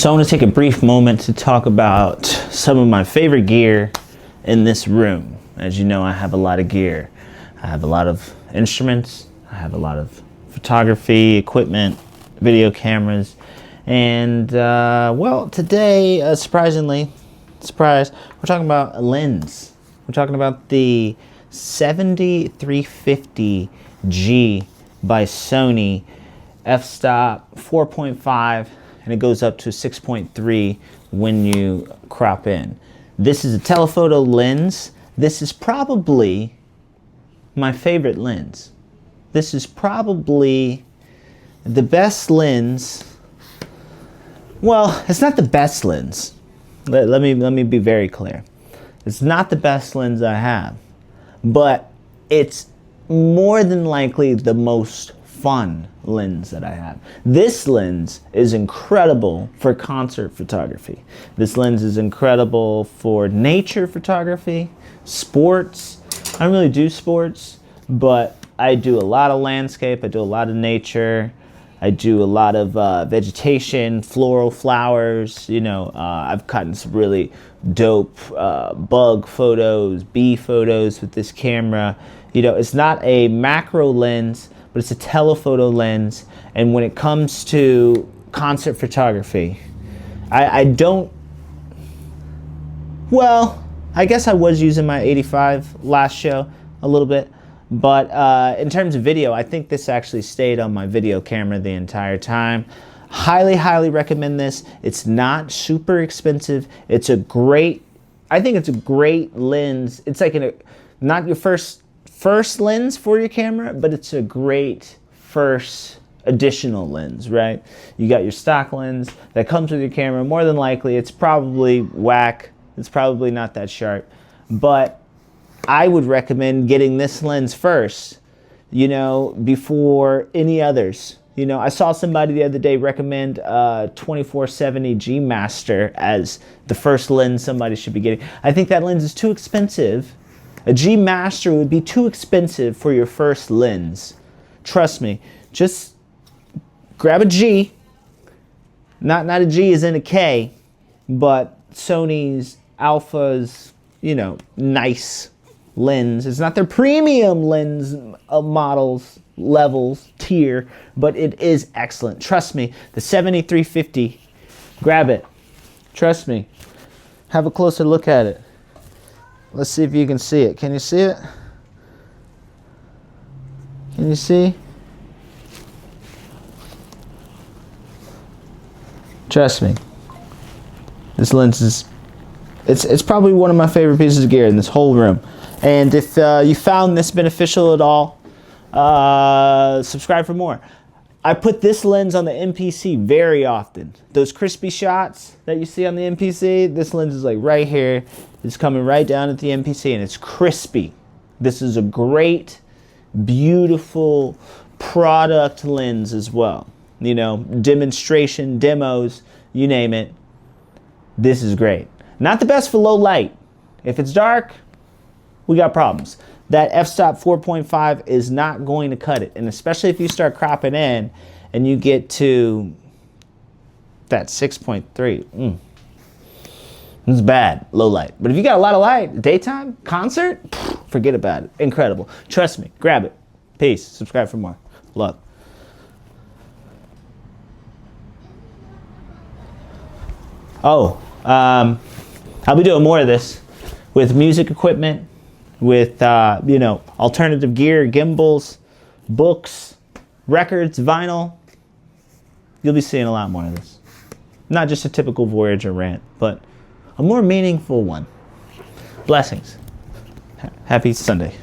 So I want to take a brief moment to talk about some of my favorite gear in this room. As you know, I have a lot of gear. I have a lot of instruments. I have a lot of photography, equipment, video cameras. And well, today, surprisingly, we're talking about a lens. We're talking about the 7350G by Sony, f-stop 4.5, and it goes up to 6.3 when you crop in. This is a telephoto lens. This is probably my favorite lens. This is probably the best lens. Well, it's not the best lens. Let me be very clear. It's not the best lens I have, but it's more than likely the most fun lens that I have. This lens is incredible for concert photography. This lens is incredible for nature photography, sports. I don't really do sports, but I do a lot of landscape. I do a lot of nature. I do a lot of vegetation, floral flowers. You know, I've gotten some really dope bug photos, bee photos with this camera. You know, it's not a macro lens, but it's a telephoto lens. And when it comes to concert photography, I don't, well, I guess I was using my 85 last show a little bit, but in terms of video, I think this actually stayed on my video camera the entire time. Highly, highly recommend this. It's not super expensive. It's a great, I think it's a great lens. It's like not your first lens for your camera, but it's a great first additional lens, right? You got your stock lens that comes with your camera. More than likely, it's probably whack. It's probably not that sharp, but I would recommend getting this lens first, you know, before any others. You know, I saw somebody the other day recommend 2470 G Master as the first lens somebody should be getting. I think that lens is too expensive. A G Master would be too expensive for your first lens. Trust me, just grab a G. Not a G as in a K, but Sony's Alpha's, you know, nice lens. It's not their premium lens models, levels, tier, but it is excellent. Trust me, the 7350, grab it. Trust me. Have a closer look at it. Let's see if you can see it. Can you see it? Can you see? Trust me. This lens is, it's probably one of my favorite pieces of gear in this whole room. And if you found this beneficial at all, subscribe for more. I put this lens on the MPC very often. Those crispy shots that you see on the MPC, this lens is like right here. It's coming right down at the MPC and it's crispy. This is a great, beautiful product lens as well. You know, demonstration, demos, you name it. This is great. Not the best for low light. If it's dark, we got problems. That f-stop 4.5 is not going to cut it. And especially if you start cropping in and you get to that 6.3. It's bad, low light. But if you got a lot of light, daytime, concert, forget about it. Incredible. Trust me, grab it. Peace. Subscribe for more. Love. Oh, I'll be doing more of this with music equipment, with you know, alternative gear, gimbals, books, records, vinyl. You'll be seeing a lot more of this. Not just a typical Voyager rant, but a more meaningful one. Blessings. Happy Sunday.